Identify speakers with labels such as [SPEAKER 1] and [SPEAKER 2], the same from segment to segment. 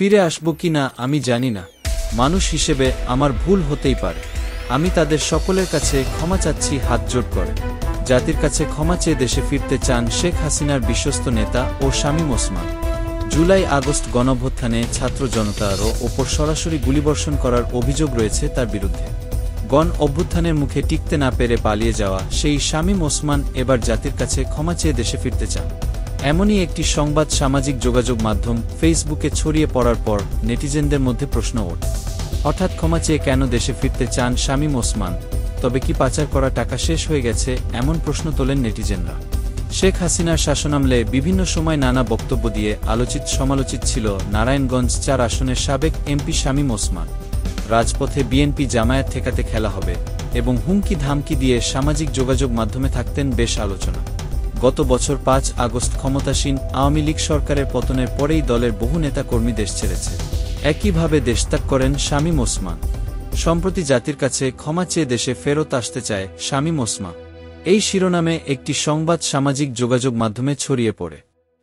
[SPEAKER 1] ফিরে আসব কিনা আমি জানি না। মানুষ হিসেবে আমার ভুল হতেই পারে। আমি তাদের সকলের কাছে ক্ষমা চাচ্ছি হাতজোড় করে। জাতির কাছে ক্ষমা চেয়ে দেশে ফিরতে চান শেখ হাসিনার বিশ্বস্ত নেতা ও শামীম ওসমান। জুলাই আগস্ট গণঅভ্যুত্থানে ছাত্র জনতার ওপর সরাসরি গুলিবর্ষণ করার অভিযোগ রয়েছে তার বিরুদ্ধে। গণ অভ্যুত্থানের মুখে টিকতে না পেরে পালিয়ে যাওয়া সেই শামীম ওসমান এবার জাতির কাছে ক্ষমা চেয়ে দেশে ফিরতে চান। এমনই একটি সংবাদ সামাজিক যোগাযোগ মাধ্যম ফেসবুকে ছড়িয়ে পড়ার পর নেটিজেনদের মধ্যে প্রশ্ন ওঠে, হঠাৎ ক্ষমা চেয়ে কেন দেশে ফিরতে চান শামীম ওসমান? তবে কি পাচার করা টাকা শেষ হয়ে গেছে? এমন প্রশ্ন তোলেন নেটিজেনরা। শেখ হাসিনার শাসনামলে বিভিন্ন সময় নানা বক্তব্য দিয়ে আলোচিত সমালোচিত ছিল নারায়ণগঞ্জ ৪ আসনের সাবেক এমপি শামীম ওসমান। রাজপথে বিএনপি জামায়াত ঠেকাতে খেলা হবে এবং হুমকি ধামকি দিয়ে সামাজিক যোগাযোগ মাধ্যমে থাকতেন বেশ আলোচনা। গত বছর ৫ আগস্ট ক্ষমতাসীন আওয়ামী লীগ সরকারের পতনের পরেই দলের বহু নেতা কর্মী দেশ ছেড়েছে। একইভাবে দেশত্যাগ করেন শামীম ওসমান। সম্প্রতি জাতির কাছে ক্ষমা চেয়ে দেশে ফেরত আসতে চায় শামীম ওসমান। এই শিরোনামে একটি সংবাদ সামাজিক যোগাযোগ মাধ্যমে ছড়িয়ে পড়ে।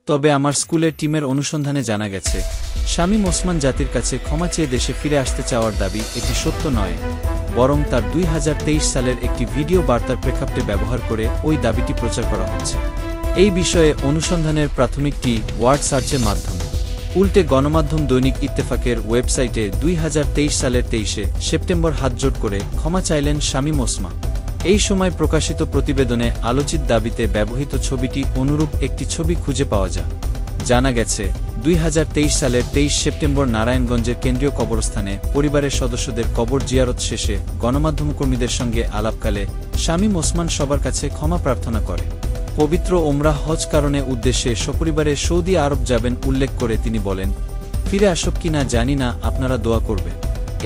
[SPEAKER 1] তবে আমার স্কুলের টিমের অনুসন্ধানে জানা গেছে, শামীম ওসমান জাতির কাছে ক্ষমা চেয়ে দেশে ফিরে আসতে চাওয়ার দাবি এটি সত্য নয়, বরং তার ২০২৩ সালের একটি ভিডিও বার্তার প্রেক্ষাপটে ব্যবহার করে ওই দাবিটি প্রচার করা হচ্ছে। এই বিষয়ে অনুসন্ধানের প্রাথমিকটি ওয়ার্ড সার্চের মাধ্যমে। উল্টে গণমাধ্যম দৈনিক ইত্তেফাকের ওয়েবসাইটে ২০২৩ সালের ২৩শে সেপ্টেম্বর হাতজোড় করে ক্ষমা চাইলেন শামীম ওসমান। এই সময় প্রকাশিত প্রতিবেদনে আলোচিত দাবিতে ব্যবহৃত ছবিটি অনুরূপ একটি ছবি খুঁজে পাওয়া যায়। জানা গেছে, ২০২৩ সালের ২৩ সেপ্টেম্বর নারায়ণগঞ্জের কেন্দ্রীয় কবরস্থানে পরিবারের সদস্যদের কবর জিয়ারত শেষে গণমাধ্যম কর্মীদের সঙ্গে আলাপকালে শামীম ওসমান সবার কাছে ক্ষমা প্রার্থনা করে। পবিত্র ওমরাহ হজ কারণে উদ্দেশ্যে সপরিবারে সৌদি আরব যাবেন উল্লেখ করে তিনি বলেন, ফিরে আসব কিনা জানি না, আপনারা দোয়া করবেন।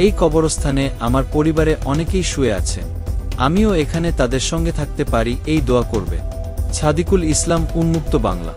[SPEAKER 1] এই কবরস্থানে আমার পরিবারে অনেকেই শুয়ে আছে, আমিও এখানে তাদের সঙ্গে থাকতে পারি, এই দোয়া করবে। ছাদিকুল ইসলাম, উন্মুক্ত বাংলা।